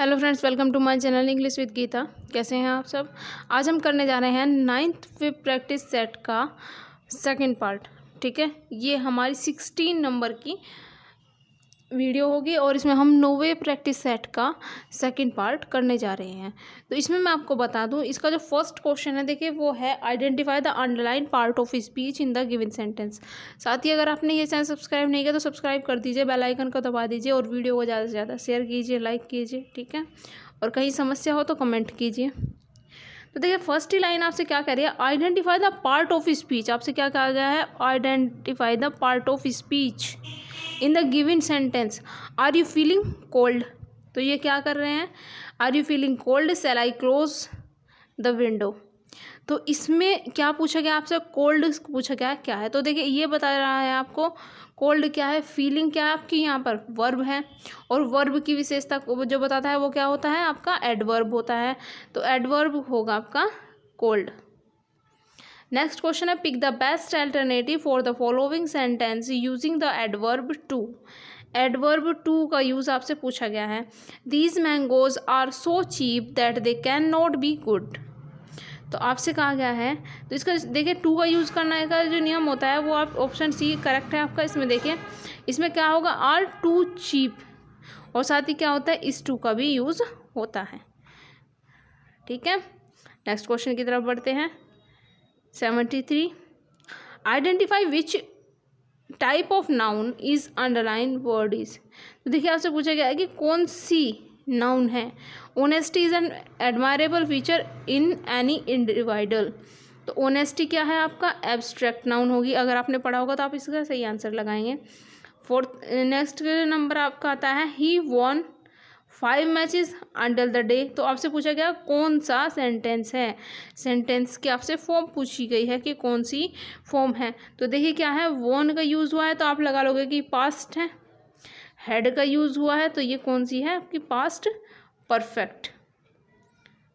Hello friends, welcome to my channel English with Geeta. कैसे हैं आप सब। आज हम करने जा रहे हैं 9th फिफ्थ प्रैक्टिस सेट का सेकंड पार्ट। ठीक है, ये हमारी 16 नंबर की वीडियो होगी और इसमें हम 9वें प्रैक्टिस सेट का सेकंड पार्ट करने जा रहे हैं। तो इसमें मैं आपको बता दूं, इसका जो फर्स्ट क्वेश्चन है, देखिए वो है identify the underline part of speech in the given sentence. साथ ही अगर आपने ये चैनल सब्सक्राइब नहीं किया तो सब्सक्राइब कर दीजिए, बेल आइकन को दबा दीजिए और वीडियो को ज़्यादा से ज़्यादा शेयर कीजिए, लाइक कीजिए। ठीक है, और कहीं समस्या हो तो कमेंट कीजिए। तो देखिए फर्स्ट ही लाइन आपसे क्या कह रही है, identify the part of speech. आपसे क्या कहा गया है, identify the part of speech in the given sentence. Are you feeling cold. तो ये क्या कर रहे हैं, are you feeling cold, shall I close the window. तो इसमें क्या पूछा गया आपसे, कोल्ड पूछा गया क्या है। तो देखिए ये बता रहा है आपको कोल्ड क्या है, फीलिंग क्या है आपकी, यहाँ पर वर्ब है और वर्ब की विशेषता को जो बताता है वो क्या होता है, आपका एडवर्ब होता है। तो एडवर्ब होगा आपका कोल्ड। नेक्स्ट क्वेश्चन है, pick the best alternative for the following sentence using the adverb too. Adverb too का यूज़ आपसे पूछा गया है। These mangoes are so cheap that they can not be good. तो आपसे कहा गया है, तो इसका देखिए टू का यूज़ करने का जो नियम होता है वो आप ऑप्शन सी करेक्ट है आपका। इसमें देखिए इसमें क्या होगा, आर टू चीप, और साथ ही क्या होता है, इस टू का भी यूज़ होता है। ठीक है, नेक्स्ट क्वेश्चन की तरफ बढ़ते हैं। 73, identify which type of noun is underline word is. तो देखिए आपसे पूछा गया है कि कौन सी नाउन है। Honesty is an admirable feature in any individual. तो ऑनेस्टी क्या है आपका, एब्स्ट्रैक्ट नाउन होगी। अगर आपने पढ़ा होगा तो आप इसका सही आंसर लगाएंगे। फोर्थ नेक्स्ट नंबर आपका आता है, he won 5 matches until the day. तो आपसे पूछा गया कौन सा सेंटेंस है, सेंटेंस की आपसे फॉर्म पूछी गई है कि कौन सी फॉर्म है। तो देखिए क्या है, वॉन का यूज़ हुआ है तो आप लगा लोगे कि पास्ट है। हैड का यूज़ हुआ है तो ये कौन सी है आपकी, पास्ट परफेक्ट।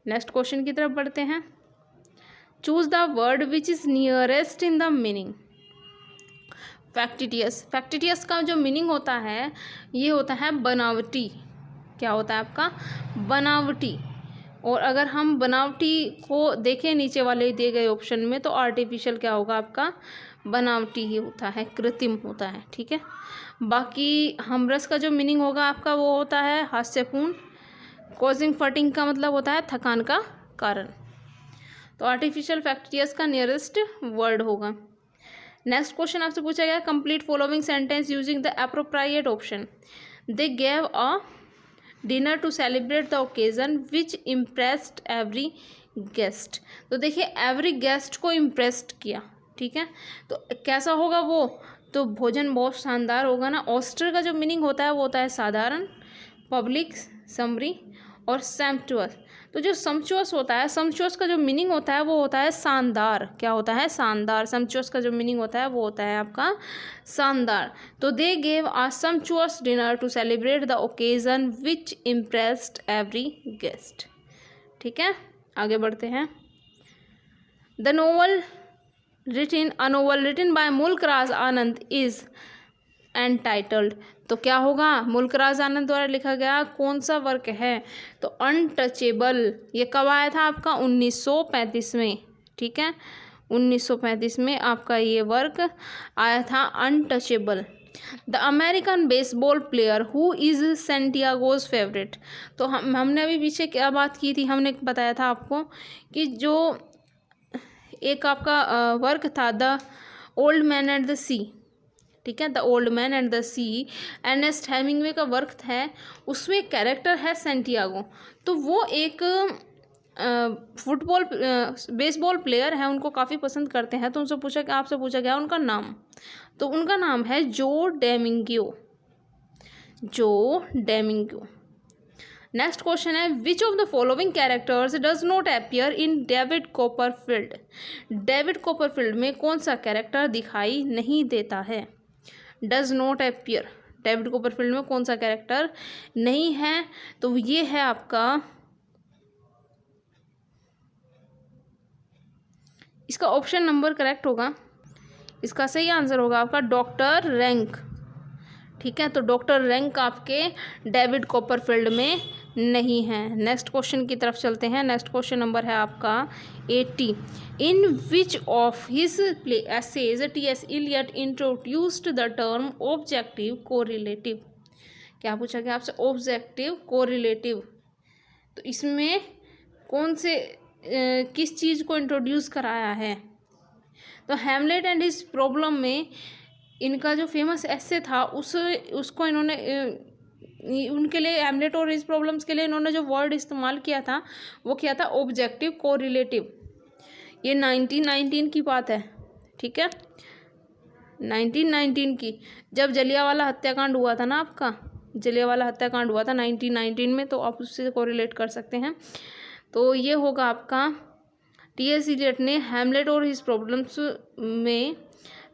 नेक्स्ट क्वेश्चन की तरफ बढ़ते हैं। Choose the word which is nearest in the meaning. Factitious. Factitious का जो मीनिंग होता है ये होता है बनावटी। क्या होता है आपका, बनावटी। और अगर हम बनावटी को देखें नीचे वाले दिए गए ऑप्शन में तो आर्टिफिशियल क्या होगा आपका, बनावटी ही होता है, कृत्रिम होता है। ठीक है, बाकी हमरस का जो मीनिंग होगा आपका वो होता है हास्यपूर्ण। कॉजिंग फटिंग का मतलब होता है थकान का कारण। तो आर्टिफिशियल फैक्टिटियस का नियरेस्ट वर्ड होगा। नेक्स्ट क्वेश्चन आपसे पूछा गया, complete following sentence using the appropriate option. They gave a dinner to celebrate the occasion which impressed every guest. तो देखिए एवरी गेस्ट को इम्प्रेस्ड किया। ठीक है, तो कैसा होगा वो, तो भोजन बहुत शानदार होगा ना। ऑस्टर का जो मीनिंग होता है वो होता है साधारण, पब्लिक, समरी और सैम्पचुअस। तो जो सम्पचुअस होता है, सम्पचुअस का जो मीनिंग होता है वो होता है शानदार। क्या होता है, शानदार। सम्पचुअस का जो मीनिंग होता है वो होता है आपका शानदार। तो they gave a sumptuous dinner to celebrate the occasion which impressed every guest. ठीक है, आगे बढ़ते हैं। The novel written, a novel written by Mulk Raj Anand is entitled. तो क्या होगा, मुल्क राज आनंद द्वारा लिखा गया कौन सा वर्क है, तो अनटचेबल। ये कब आया था आपका, 1935 में। ठीक है, 1935 में आपका ये वर्क आया था, untouchable. The American baseball player who is Santiago's favourite. तो हमने अभी पीछे क्या बात की थी, हमने बताया था आपको कि जो एक आपका वर्क था the old man and the sea. ठीक है, the old man and the sea, Ernest Hemingway का वर्क है, उसमें एक कैरेक्टर है सेंटियागो। तो वो एक फुटबॉल बेसबॉल प्लेयर है, उनको काफ़ी पसंद करते हैं। तो उनसे पूछा कि आपसे पूछा गया उनका नाम। तो उनका नाम है जो डेमिंग्यो, जो डेमिंग्यो। नेक्स्ट क्वेश्चन है, which of the following characters does not appear in David Copperfield. David Copperfield में कौन सा कैरेक्टर दिखाई नहीं देता है, does not appear. David Copperfield में कौन सा कैरेक्टर नहीं है, तो ये है आपका, इसका ऑप्शन नंबर करेक्ट होगा, इसका सही आंसर होगा आपका डॉक्टर रैंक। ठीक है, तो डॉक्टर रैंक आपके डेविड कॉपरफील्ड में नहीं है। नेक्स्ट क्वेश्चन की तरफ चलते हैं। नेक्स्ट क्वेश्चन नंबर है आपका 80। In which of his essays T S. Eliot introduced the term objective correlative. क्या पूछा गया आपसे? Objective correlative. तो इसमें कौन से किस चीज़ को इंट्रोड्यूस कराया है? तो हैमलेट एंड हिज प्रॉब्लम में इनका जो फेमस एसे था उसको इन्होंने उनके लिए हैमलेट और हिज प्रॉब्लम्स के लिए इन्होंने जो वर्ड इस्तेमाल किया था वो क्या था? Objective correlative. ये 1919 की बात है, ठीक है, 1919 की, जब जलियांवाला हत्याकांड हुआ था ना आपका, जलियांवाला हत्याकांड हुआ था 1919 में, तो आप उससे कोरिलेट कर सकते हैं। तो ये होगा आपका टी.एस. इलियट ने हैमलेट और हिज प्रॉब्लम्स में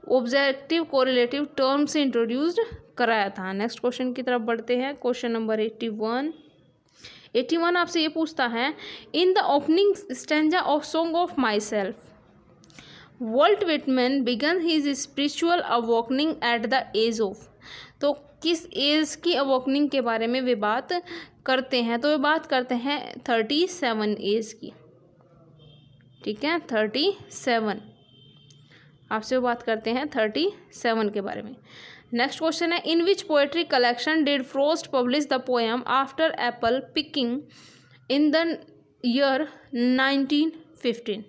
ऑब्जेक्टिव कोरिलेटिव टर्म से इंट्रोड्यूस्ड कराया था। नेक्स्ट क्वेश्चन की तरफ बढ़ते हैं। क्वेश्चन नंबर 81 आपसे ये पूछता है, in the opening stanza of song of my self Walt Whitman began his spiritual awakening at the age of. तो किस एज की अवॉकनिंग के बारे में वे बात करते हैं? तो वे बात करते हैं 37 एज की, ठीक है, 37 आपसे वो बात करते हैं 37 के बारे में। नेक्स्ट क्वेश्चन है, in which poetry collection did Frost publish the poem after apple picking in the year 1915।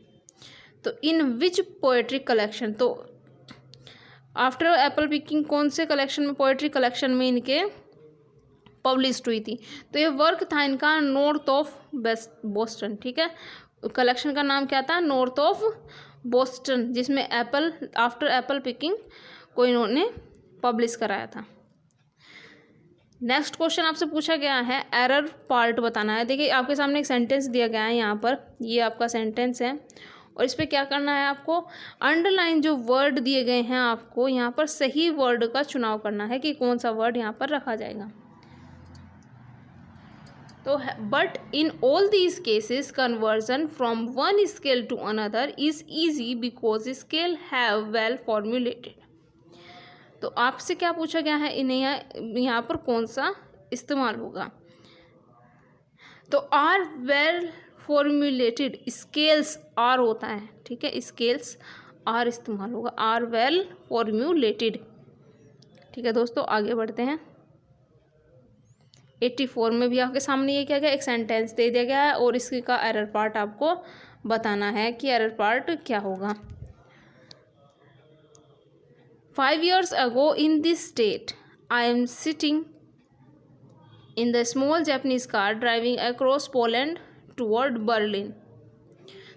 तो इन विच पोएट्री कलेक्शन, तो आफ्टर एप्पल पिकिंग कौन से कलेक्शन में, पोएट्री कलेक्शन में इनके पब्लिश्ड हुई थी? तो ये वर्क था इनका नॉर्थ ऑफ बोस्टन, ठीक है, कलेक्शन का नाम क्या था? नॉर्थ ऑफ बोस्टन, जिसमें एप्पल आफ्टर एप्पल पिकिंग को इन्होंने पब्लिश कराया था। नेक्स्ट क्वेश्चन आपसे पूछा गया है, एरर पार्ट बताना है। देखिए आपके सामने एक सेंटेंस दिया गया है यहाँ पर, ये आपका सेंटेंस है और इस पर क्या करना है आपको? अंडरलाइन जो वर्ड दिए गए हैं आपको यहाँ पर सही वर्ड का चुनाव करना है कि कौन सा वर्ड यहाँ पर रखा जाएगा। तो but in all these cases conversion from one scale to another is easy because scale have well formulated. तो आपसे क्या पूछा गया है, इन्हें यहाँ पर कौन सा इस्तेमाल होगा? तो are well formulated, scales are होता है, ठीक है, स्केल्स आर इस्तेमाल होगा, आर वेल फॉर्मुलेटेड। ठीक है दोस्तों, आगे बढ़ते हैं। 84 में भी आपके सामने ये क्या गया, एक सेंटेंस दे दिया गया है और इसकी का एरर पार्ट आपको बताना है कि एरर पार्ट क्या होगा। 5 years ago in this state, I am sitting in the small Japanese car driving across Poland toward Berlin।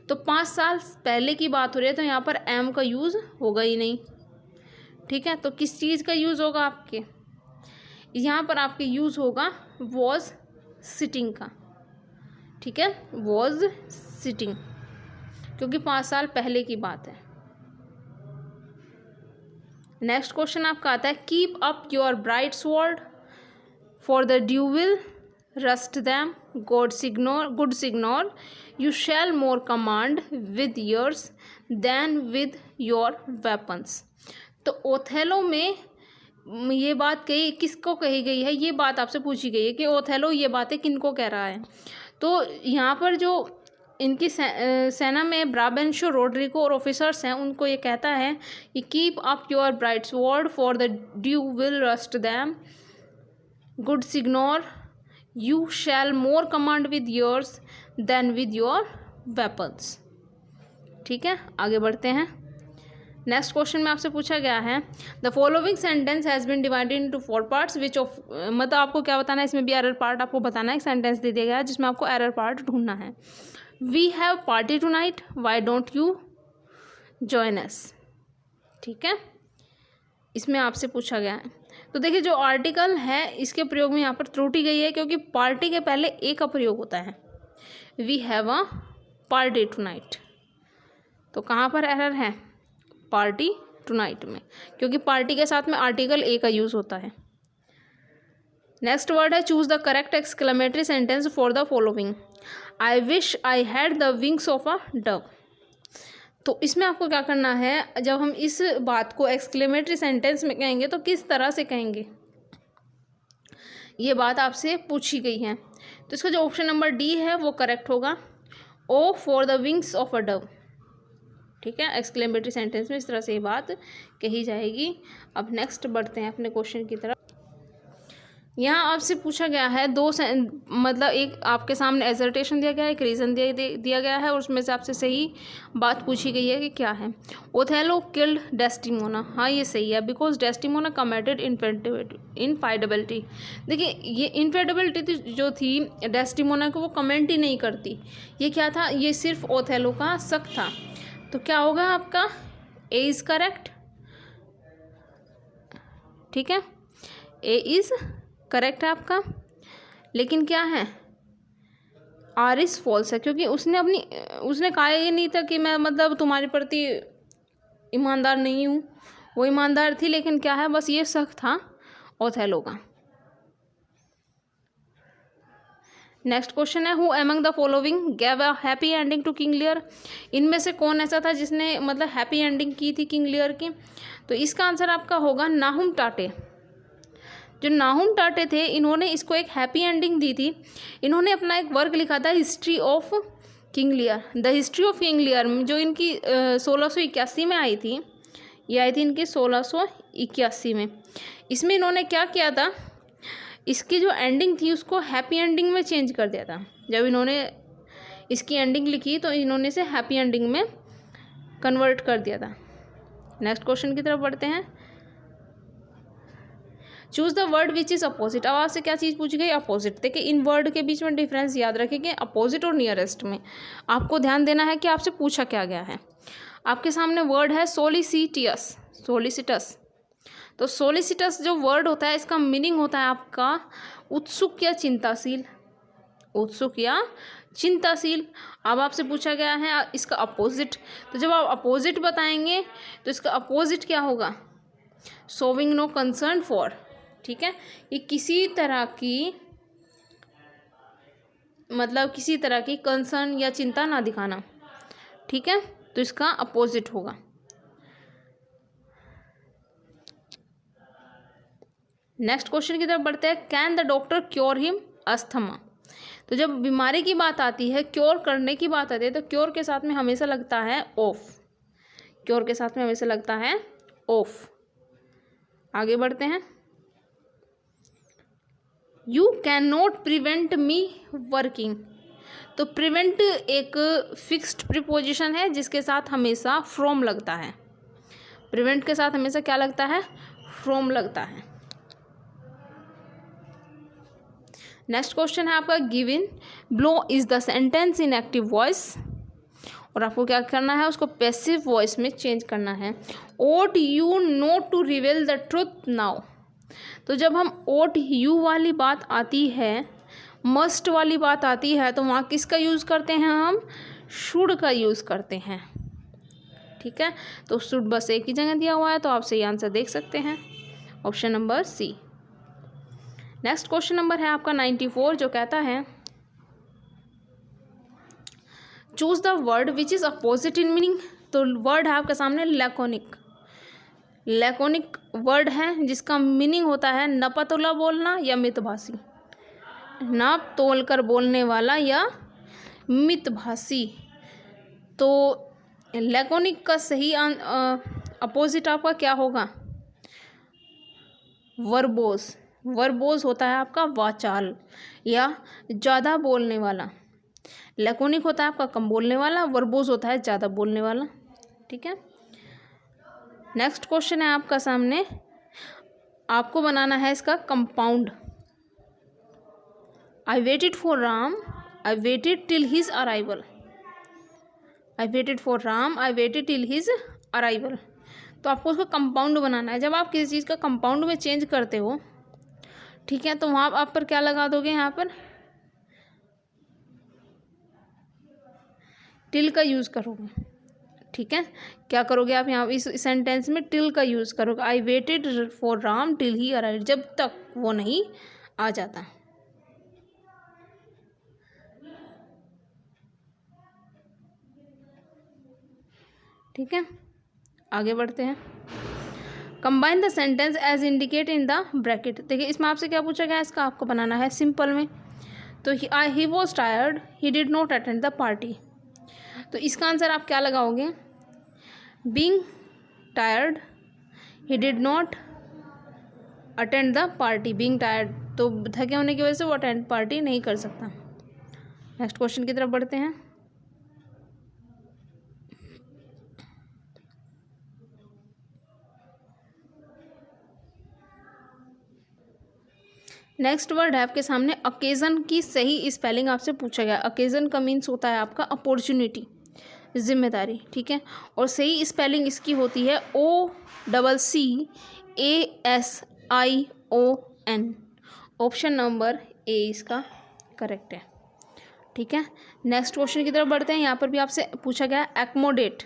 तो 5 साल पहले की बात हो रही है, तो यहाँ पर एम का यूज़ होगा ही नहीं, ठीक है। तो किस चीज़ का यूज़ होगा आपके यहाँ पर? आपके यूज़ होगा वॉज सिटिंग का, ठीक है, वॉज सिटिंग, क्योंकि 5 साल पहले की बात है। नेक्स्ट क्वेश्चन आपका आता है, keep up your bright sword for the dew will rust them good signior you shall more command with yours then with your weapons. तो ओथेलो में ये बात कही, किसको कही गई है? ये बात आपसे पूछी गई है कि ओथेलो ये बातें किनको कह रहा है। तो यहाँ पर जो इनकी सेना में ब्राबेंशो, रोड्रिगो और ऑफिसर्स हैं, उनको ये कहता है कि keep up your bright sword for the dew will rust them good signior you shall more command with yours then with your weapons. ठीक है, आगे बढ़ते हैं। नेक्स्ट क्वेश्चन में आपसे पूछा गया है, the following sentence has been divided into 4 parts which of, मतलब आपको क्या बताना है, इसमें भी एरर पार्ट आपको बताना है। एक सेंटेंस दे दिया गया है जिसमें आपको एरर पार्ट ढूंढना है। We have party tonight, why don't you join us. ठीक है, इसमें आपसे पूछा गया है। तो देखिए जो आर्टिकल है इसके प्रयोग में यहाँ पर त्रुटि गई है, क्योंकि पार्टी के पहले ए का प्रयोग होता है। We have a party tonight, तो कहाँ पर एरर है? पार्टी टू नाइट में, क्योंकि पार्टी के साथ में आर्टिकल ए का यूज़ होता है। नेक्स्ट वर्ड है, choose the correct exclamatory sentence for the following. I wish I had the wings of a Dove. तो इसमें आपको क्या करना है, जब हम इस बात को एक्सक्लेमेटरी सेंटेंस में कहेंगे तो किस तरह से कहेंगे, ये बात आपसे पूछी गई है। तो इसका जो ऑप्शन नंबर डी है वो करेक्ट होगा। O for the wings of a dove, ठीक है, एक्सक्लेमेटरी सेंटेंस में इस तरह से ये बात कही जाएगी। अब नेक्स्ट बढ़ते हैं अपने क्वेश्चन की तरफ। यहाँ आपसे पूछा गया है मतलब एक आपके सामने एजर्टेशन दिया गया है, एक रीज़न दिया गया है और उसमें से आपसे सही बात पूछी गई है कि क्या है। ओथेलो किल्ड डेस्टिमोना, हाँ ये सही है, बिकॉज डेस्टिमोना कमिटेड इनफाइडेबिलिटी। देखिए ये इनफाइडेबिलिटी जो थी डेस्टिमोना को वो कमेंट ही नहीं करती, ये क्या था, ये सिर्फ ओथेलो का शक था। तो क्या होगा आपका, ए इज़ करेक्ट, ठीक है, ए इज़ करेक्ट है आपका। लेकिन क्या है, आर इज फॉल्स है, क्योंकि उसने कहा ही नहीं था कि मैं मतलब तुम्हारे प्रति ईमानदार नहीं हूँ, वो ईमानदार थी, लेकिन क्या है बस ये शक था ओथेलो का। नेक्स्ट क्वेश्चन है, who among the following gave a happy ending to King Lear. इनमें से कौन ऐसा था जिसने मतलब हैप्पी एंडिंग की थी किंग लियर की। तो इसका आंसर आपका होगा नाहुम टाटे। जो नाहुम टाटे थे इन्होंने इसको एक हैप्पी एंडिंग दी थी। इन्होंने अपना एक वर्क लिखा था history of King Lear, the history of King Lear, जो इनकी 1681 में आई थी। ये आई थी इनकी 1681 में। इसमें इन्होंने क्या किया था, इसकी जो एंडिंग थी उसको हैप्पी एंडिंग में चेंज कर दिया था। जब इन्होंने इसकी एंडिंग लिखी तो इन्होंने इसे हैप्पी एंडिंग में कन्वर्ट कर दिया था। नेक्स्ट क्वेश्चन की तरफ बढ़ते हैं। Choose the word which is opposite. अब आपसे क्या चीज़ पूछी गई, अपोजिट। देखिए इन वर्ड के बीच में डिफरेंस याद रखेंगे, अपोजिट और नियरेस्ट में आपको ध्यान देना है कि आपसे पूछा क्या गया है। आपके सामने वर्ड है सोलिसिटियस, सोलिसिटस। तो सोलिसिटस जो वर्ड होता है इसका मीनिंग होता है आपका उत्सुक या चिंताशील, उत्सुक या चिंताशील। अब आपसे पूछा गया है इसका अपोजिट, तो जब आप अपोजिट बताएंगे तो इसका अपोजिट क्या होगा, शोविंग नो कंसर्न फॉर, ठीक है, ये किसी तरह की मतलब किसी तरह की कंसर्न या चिंता ना दिखाना, ठीक है, तो इसका अपोजिट होगा। नेक्स्ट क्वेश्चन की तरफ बढ़ते हैं। Can the doctor cure him asthma. तो जब बीमारी की बात आती है, क्योर करने की बात आती है, तो क्योर के साथ में हमेशा लगता है ऑफ, क्योर के साथ में हमेशा लगता है ऑफ। आगे बढ़ते हैं। You can not prevent me working. तो प्रिवेंट एक फिक्स्ड प्रीपोजिशन है जिसके साथ हमेशा फ्रॉम लगता है। प्रिवेंट के साथ हमेशा क्या लगता है, फ्रॉम लगता है। नेक्स्ट क्वेश्चन है आपका, given below is the sentence in active voice. और आपको क्या करना है, उसको पैसिव वॉइस में चेंज करना है। Ought you not to reveal the truth now. तो जब हम ओट यू वाली बात आती है, मस्ट वाली बात आती है, तो वहाँ किसका यूज़ करते हैं हम, शुड का यूज़ करते हैं, ठीक है। तो शुड बस एक ही जगह दिया हुआ है, तो आप सही आंसर देख सकते हैं, option number C. Next question number है आपका 94, जो कहता है choose the word which is opposite in meaning. तो वर्ड है आपके सामने लैकोनिक। लैकोनिक वर्ड है जिसका मीनिंग होता है नपतोला बोलना या मितभाषी, नाप तोल कर बोलने वाला या मितभाषी। तो लैकोनिक का सही अपोजिट आपका क्या होगा, वर्बोज। वर्बोज होता है आपका वाचाल या ज़्यादा बोलने वाला। लैकोनिक होता है आपका कम बोलने वाला, वर्बोज होता है ज़्यादा बोलने वाला, ठीक है। नेक्स्ट क्वेश्चन है आपका सामने, आपको बनाना है इसका compound. I waited for Ram, I waited till his arrival. I waited for Ram, I waited till his arrival. तो आपको उसका कंपाउंड बनाना है। जब आप किसी चीज़ का कंपाउंड में चेंज करते हो, ठीक है, तो वहाँ आप पर क्या लगा दोगे, यहाँ पर टिल का यूज़ करोगे, ठीक है। क्या करोगे आप यहाँ इस सेंटेंस में टिल का यूज़ करोगे। I waited for Ram till he arrived, जब तक वो नहीं आ जाता, ठीक है। आगे बढ़ते हैं। Combine the sentence as indicate in the bracket. देखिए इसमें आपसे क्या पूछा गया है, इसका आपको बनाना है सिंपल में। तो he was tired, he did not attend the party. तो इसका आंसर आप क्या लगाओगे? Being tired, he did not attend the party. Being tired, तो थके होने की वजह से वो अटेंड पार्टी नहीं कर सकता। नेक्स्ट क्वेश्चन की तरफ बढ़ते हैं। नेक्स्ट वर्ड है आपके सामने ओकेजन की सही स्पेलिंग आपसे पूछा गया। ओकेजन का मीन्स होता है आपका अपॉर्चुनिटी, जिम्मेदारी, ठीक है। और सही स्पेलिंग इसकी होती है OCCASION। ऑप्शन नंबर ए इसका करेक्ट है, ठीक है। नेक्स्ट क्वेश्चन की तरफ बढ़ते हैं। यहाँ पर भी आपसे पूछा गया एक्मोडेट।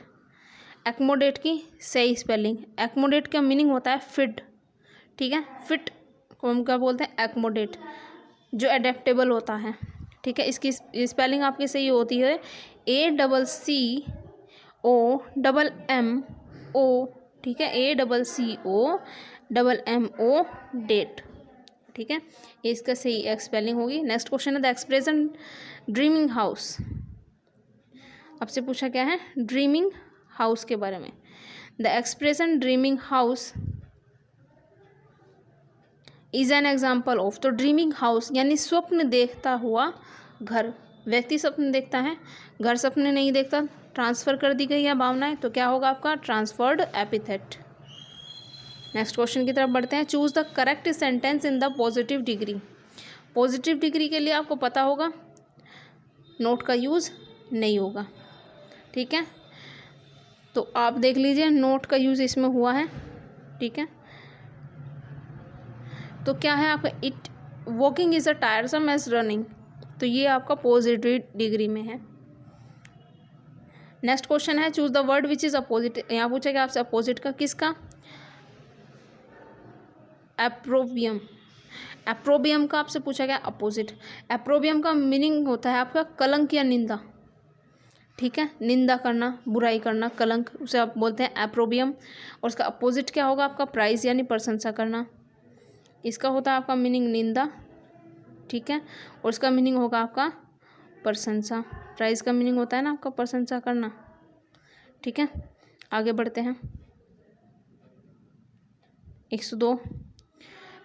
एक्मोडेट की सही स्पेलिंग, एक्मोडेट का मीनिंग होता है फिट, ठीक है। फिट को हम क्या बोलते हैं? एक्मोडेट, जो एडेप्टेबल होता है, ठीक है। इसकी स्पेलिंग आपकी सही होती है ACCOMMO, ठीक है। ACCOMMO डेट, ठीक है। ये इसका सही स्पेलिंग होगी। नेक्स्ट क्वेश्चन है द एक्सप्रेशन ड्रीमिंग हाउस। आपसे पूछा क्या है? ड्रीमिंग हाउस के बारे में। The expression dreaming house is an example of. तो ड्रीमिंग हाउस यानी स्वप्न देखता हुआ घर। व्यक्ति स्वप्न देखता है, घर स्वप्न नहीं देखता। ट्रांसफर कर दी गई है भावनाएं, तो क्या होगा आपका? Transferred epithet. नेक्स्ट क्वेश्चन की तरफ बढ़ते हैं। Choose the correct sentence in the positive degree. Positive degree के लिए आपको पता होगा नोट का यूज़ नहीं होगा, ठीक है। तो आप देख लीजिए नोट का यूज़ इसमें हुआ है, ठीक है। तो क्या है आपका? It walking is a tiresome as running. तो ये आपका पॉजिटिव डिग्री में है। नेक्स्ट क्वेश्चन है choose the word which is opposite. यहाँ पूछेगा आपसे अपोजिट का, किसका? एप्रोबियम। एप्रोबियम का आपसे पूछा गया अपोजिट। एप्रोबियम का मीनिंग होता है आपका कलंक या निंदा, ठीक है। निंदा करना, बुराई करना, कलंक, उसे आप बोलते हैं एप्रोबियम। और उसका अपोजिट क्या होगा आपका? प्राइज यानी प्रशंसा करना। इसका होता है आपका मीनिंग निंदा, ठीक है। और इसका मीनिंग होगा आपका प्रशंसा। प्राइज का मीनिंग होता है ना आपका प्रशंसा करना, ठीक है। आगे बढ़ते हैं। 102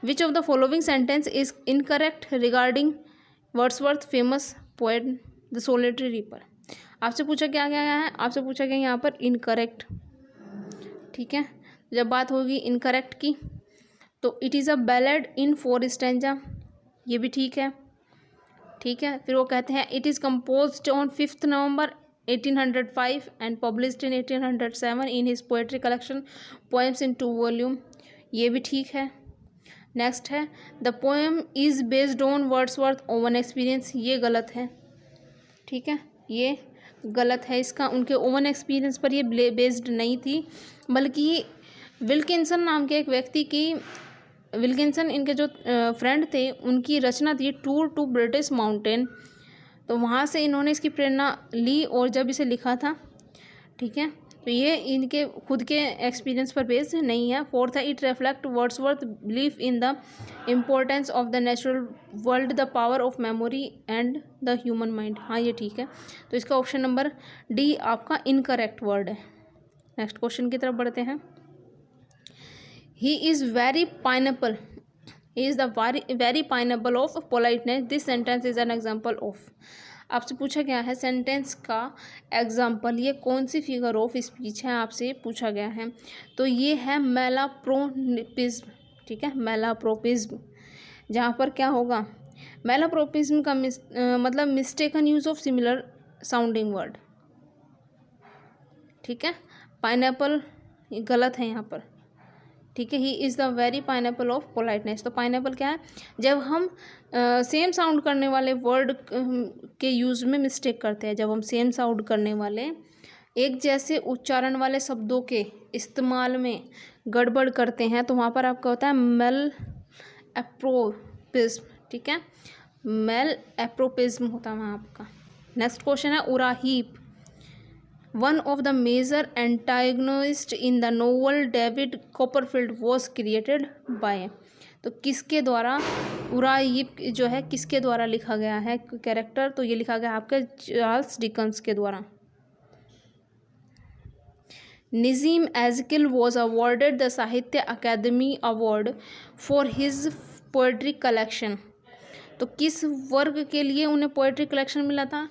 विच of the following sentence is incorrect regarding Wordsworth famous poet the solitary reaper. आपसे पूछा क्या गया है? आपसे पूछा गया यहाँ पर इनकरेक्ट, ठीक है। जब बात होगी इनकरेक्ट की तो it is a ballad in 4 stanza, ये भी ठीक है, ठीक है। फिर वो कहते हैं it is composed on 5 November 1805 and published in 1807 in his poetry collection poems in 2 volume, ये भी ठीक है। नेक्स्ट है the poem is based on Wordsworth oven experience, ये गलत है, ठीक है। ये गलत है, इसका उनके ओवन एक्सपीरियंस पर ये बेस्ड नहीं थी, बल्कि विल्किंसन नाम के एक व्यक्ति की, विल्किंसन इनके जो फ्रेंड थे उनकी रचना थी टूर टू ब्रिटिश माउंटेन। तो वहाँ से इन्होंने इसकी प्रेरणा ली और जब इसे लिखा था, ठीक है। तो ये इनके खुद के एक्सपीरियंस पर बेस्ड नहीं है। 4th है it reflect Wordsworth belief in the importance of the natural world, the power of memory and the human mind, हाँ ये ठीक है। तो इसका ऑप्शन नंबर डी आपका इनकरेक्ट वर्ड है। नेक्स्ट क्वेश्चन की तरफ बढ़ते हैं। He is very pineapple. He is the very pineapple of politeness. This sentence is an example of. आपसे पूछा गया है सेंटेंस का एग्जाम्पल, ये कौन सी फिगर ऑफ स्पीच है आपसे पूछा गया है। तो ये है मेलाप्रोपिज्म, ठीक है। मेलाप्रोपिज्म, जहाँ पर क्या होगा? मेलाप्रोपिज्म का मतलब mistaken use of similar sounding word, ठीक है। पाइनएप्पल गलत है यहाँ पर, ठीक है। He is the very pineapple of politeness. तो पाइनएप्पल क्या है? जब हम सेम साउंड करने वाले वर्ड के यूज़ में मिस्टेक करते हैं, जब हम सेम साउंड करने वाले एक जैसे उच्चारण वाले शब्दों के इस्तेमाल में गड़बड़ करते हैं, तो वहाँ पर आपका होता है मेल एप्रोपिज्म, ठीक है। मेल एप्रोपिज्म होता है वहाँ आपका। नेक्स्ट क्वेश्चन है उराहीप। One of the major antagonists in the novel David Copperfield was created by। तो किसके द्वारा उराइब जो है किसके द्वारा लिखा गया है कैरेक्टर, तो ये लिखा गया आपका चार्ल्स डिकन्स के द्वारा। Nissim Ezekiel was awarded the Sahitya Akademi award for his poetry collection. तो किस वर्ग के लिए उन्हें पोएट्री कलेक्शन मिला था,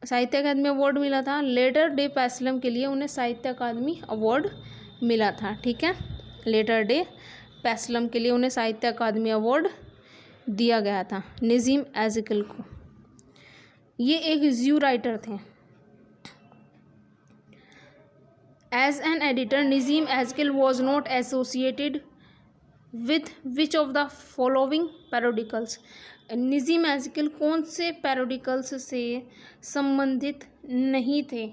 साहित्य अकादमी अवार्ड मिला था। लेटर डे पेस्लम के लिए उन्हें साहित्य अकादमी अवार्ड मिला था। ठीक है, लेटर डे पेस्लम के लिए उन्हें साहित्य अकादमी अवार्ड दिया गया था नज़ीम एज़किल को। ये एक ज़ू राइटर थे। As an editor Nissim Ezekiel was not associated with which of the following periodicals. Nissim Ezekiel कौन से पैरोडिकल्स से संबंधित नहीं थे,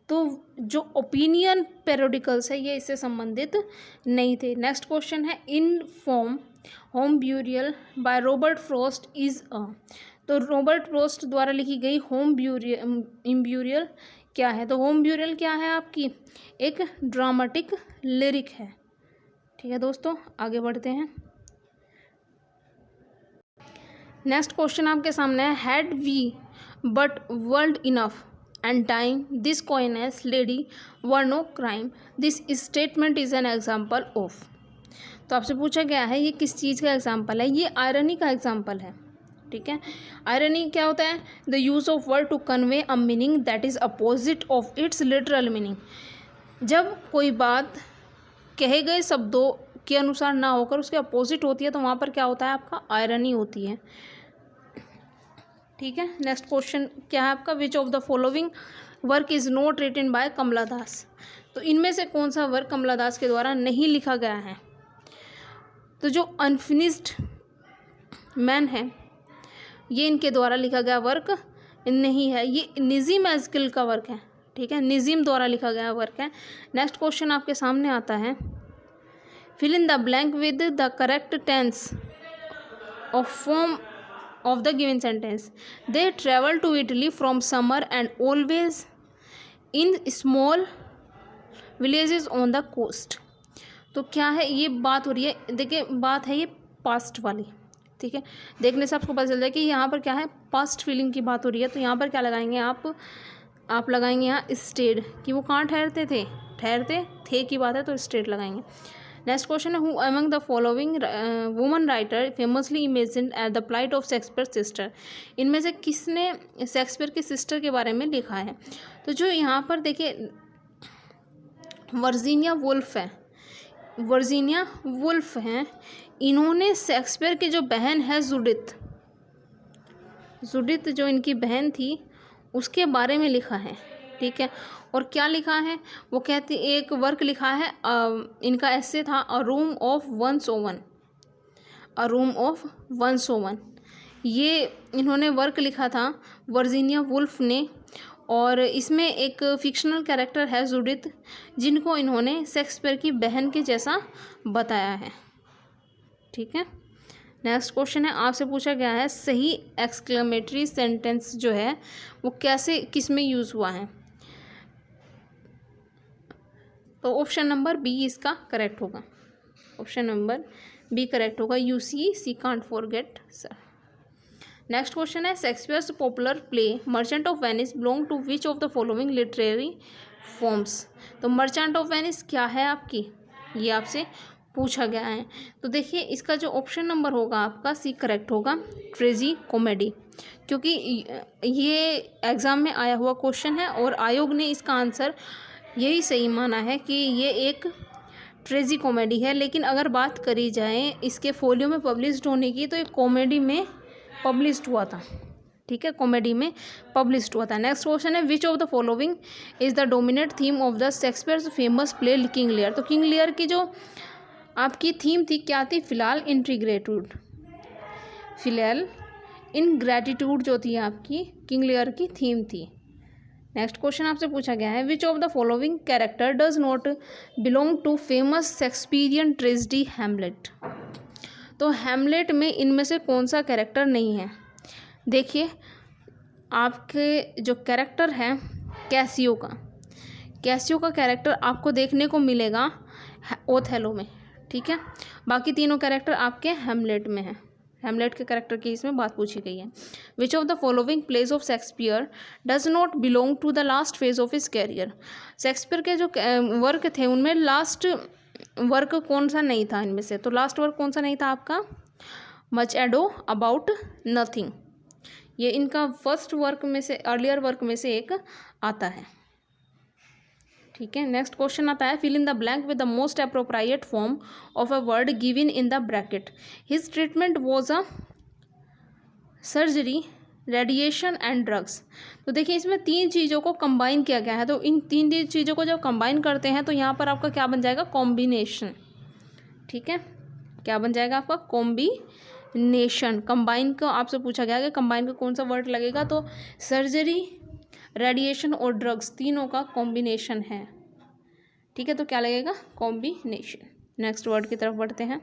तो जो ओपिनियन पैरोडिकल्स है ये इससे संबंधित नहीं थे। नेक्स्ट क्वेश्चन है in form home burial by Robert Frost is a. तो रॉबर्ट फ्रॉस्ट द्वारा लिखी गई होम ब्यूरियल क्या है, तो होम ब्यूरियल क्या है आपकी एक ड्रामेटिक लिरिक है। ठीक है दोस्तों, आगे बढ़ते हैं। नेक्स्ट क्वेश्चन आपके सामने है had we but world enough and time this coyness lady were no crime this statement is an example of. तो आपसे पूछा गया है ये किस चीज़ का एग्जाम्पल है, ये आयरनी का एग्जाम्पल है। ठीक है, आयरनी क्या होता है, the use of word to convey a meaning that is opposite of its literal meaning. जब कोई बात कहे गए शब्दों के अनुसार ना होकर उसके अपोजिट होती है तो वहाँ पर क्या होता है आपका आयरनी होती है। ठीक है, नेक्स्ट क्वेश्चन क्या है आपका which of the following work is not written by Kamala Das. तो इनमें से कौन सा वर्क कमला दास के द्वारा नहीं लिखा गया है, तो जो अनफिनिश्ड मैन है ये इनके द्वारा लिखा गया वर्क नहीं है, ये नज़ीम एज़किल का वर्क है। ठीक है, नज़ीम द्वारा लिखा गया वर्क है। नेक्स्ट क्वेश्चन आपके सामने आता है fill in the blank with the correct tense of form of the given sentence. They travel to Italy from summer and always in small villages on the coast. तो क्या है ये बात हो रही है, देखिए बात है ये पास्ट वाली। ठीक है, देखने से आपको पता चल जाए कि यहाँ पर क्या है पास्ट फीलिंग की बात हो रही है। तो यहाँ पर क्या लगाएंगे आप लगाएंगे यहाँ स्टेड कि वो कहाँ ठहरते थे की बात है तो स्टेड लगाएंगे। नेक्स्ट क्वेश्चन है who among the following woman writer famously imagined at the plight of Shakespeare sister. इनमें से किसने शेक्सपियर की सिस्टर के बारे में लिखा है, तो जो यहाँ पर देखिए वर्जीनिया वुल्फ हैं, इन्होंने शेक्सपियर की जो बहन है जुडिथ जो इनकी बहन थी उसके बारे में लिखा है। ठीक है, और क्या लिखा है वो कहती एक वर्क लिखा है इनका ऐसे था अ रूम ऑफ 101। ये इन्होंने वर्क लिखा था वर्जीनिया वुल्फ ने, और इसमें एक फिक्शनल कैरेक्टर है जुडिथ जिनको इन्होंने शेक्सपियर की बहन के जैसा बताया है। ठीक है, नेक्स्ट क्वेश्चन है आपसे पूछा गया है सही एक्सक्लेमेटरी सेंटेंस जो है वो किस में यूज़ हुआ है, तो ऑप्शन नंबर बी इसका करेक्ट होगा। ऑप्शन नंबर बी करेक्ट होगा, you see can't forget sir. Next question है Shakespeare's popular play merchant of Venice belong to which of the following literary forms. तो मर्चेंट ऑफ वेनिस क्या है आपकी, ये आपसे पूछा गया है। तो देखिए इसका जो ऑप्शन नंबर होगा आपका सी करेक्ट होगा, ट्रेजी कॉमेडी, क्योंकि ये एग्ज़ाम में आया हुआ क्वेश्चन है और आयोग ने इसका आंसर यही सही माना है कि ये एक ट्रेजी कॉमेडी है। लेकिन अगर बात करी जाए इसके फोलियो में पब्लिश्ड होने की तो ये कॉमेडी में पब्लिश्ड हुआ था। ठीक है, कॉमेडी में पब्लिश्ड हुआ था। नेक्स्ट क्वेश्चन है which of the following is the dominate theme of the Shakespeare's famous play King Lear. तो किंग लियर की जो आपकी थीम थी क्या थी, फिलहाल इनग्रेटिट्यूड जो थी आपकी किंग लियर की थीम थी। नेक्स्ट क्वेश्चन आपसे पूछा गया है which of the following character does not belong to famous Shakespearean tragedy Hamlet. तो हैमलेट में इनमें से कौन सा कैरेक्टर नहीं है। देखिए आपके जो कैरेक्टर है कैसियो का कैरेक्टर आपको देखने को मिलेगा ओथेलो में। ठीक है, बाकी तीनों कैरेक्टर आपके हैमलेट में हैं। हैमलेट के कैरेक्टर की इसमें बात पूछी गई है। Which of the following plays of Shakespeare does not belong to the last phase of his career. Shakespeare के जो वर्क थे उनमें लास्ट वर्क कौन सा नहीं था इनमें से, तो लास्ट वर्क कौन सा नहीं था आपका, मच एडो अबाउट नथिंग। ये इनका फर्स्ट वर्क में से, अर्लियर वर्क में से एक आता है। ठीक है, नेक्स्ट क्वेश्चन आता है, fill in the blank with the most appropriate form of a word given in the bracket. His treatment was a surgery, radiation and drugs. तो देखिए इसमें तीन चीज़ों को कंबाइन किया गया है, तो इन तीन चीज़ों को जब कंबाइन करते हैं तो यहाँ पर आपका क्या बन जाएगा, कॉम्बिनेशन। ठीक है, क्या बन जाएगा आपका, कॉम्बिनेशन। कंबाइन को आपसे पूछा गया कि कंबाइन का कौन सा वर्ड लगेगा, तो सर्जरी, रेडिएशन और ड्रग्स तीनों का कॉम्बिनेशन है। ठीक है, तो क्या लगेगा, कॉम्बिनेशन। नेक्स्ट वर्ड की तरफ बढ़ते हैं।